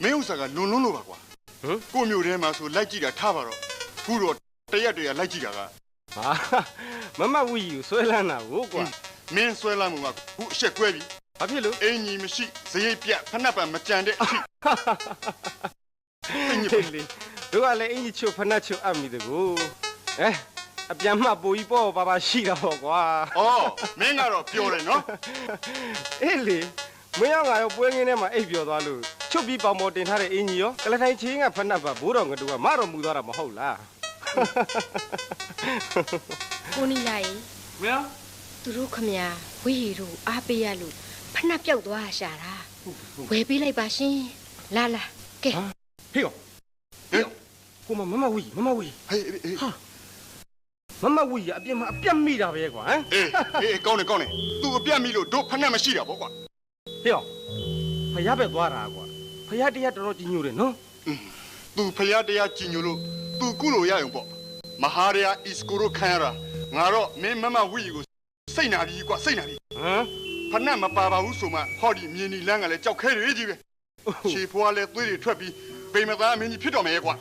မင်းဥစ္စာကလွန်လို့ပါကွာကိုမျိုးထဲမှာဆိုလိုက်ကြည့်တာထားပါတော့ခုတော့တရက်လိုက်ကြည့်တာက ဟာမမဝီကိုဆွဲလန်းတာကိုကွာ မင်းဆွဲလာမှုကခုအဆက်ကွဲပြီ ဘာဖြစ်လို့ အင်ကြီးမရှိဇရိတ်ပြတ်ဖနှက်ပံမကြံတဲ့အထိ အင်းကြီးလေတို့ကလည်းအင်ကြီးချိုဖနက်ချိုအပ်မိတကူအပြန်မှပူကြီးပေါ့ပါရှိတာပေါ့ကွာ ဩမင်းကတော့ပြောတယ်နော် အေးလေမင်းရောက်ငါရောပွဲငင်းထဲမှာအိပ်ပျော်သွားလို့ချုပ်ပြီးပေါင်ပေါ်တင်ထားတဲ့အင်ကြီးရောကလထိုင်ချင်းကဖနက်ပါဘိုးတော်ငတူကမတော်မူသွားတာမဟုတ်လား ကိုနီလာရေ မင်း သူတို့ခမညာဝီဟီတို့အားပေးရလို့ဖနှက်ပြောက်သွားရှာတာဝယ်ပေးလိုက်ပါရှင်လာလာကဲ ဟေးကိုမမဝီ ဟေးဟေး မဝီအပြင်မှာအပြတ်မိတာပဲကွာဟမ် အေးကောင်းတယ်သူအပြတ်မိလို့တို့ဖနှက်မရှိတာပေါ့ကွာ ဟေးဖယားပဲသွားတာကွာဖယားတရားတော်တော်ကြီးညိုတယ်နော် သူဖျားတရားကြည်ညိုလို့သူကုလို့ရရင်ပေါ့မဟာရယာအစ်ကိုရိုခံရတာငါတော့မင်းမဝီကိုစိတ်နာပြီကွာစိတ်နာပြီ ဟမ် ဖနှက်မပါပါဘူးဆိုမှဟောဒီမြင်းနီလန်းကလည်းကြောက်ခဲတွေကြီးပဲခြေဖွားလဲသွေးတွေထွက်ပြီးဗိမသားမင်းကြီးဖြစ်တော်မယ်ကွာ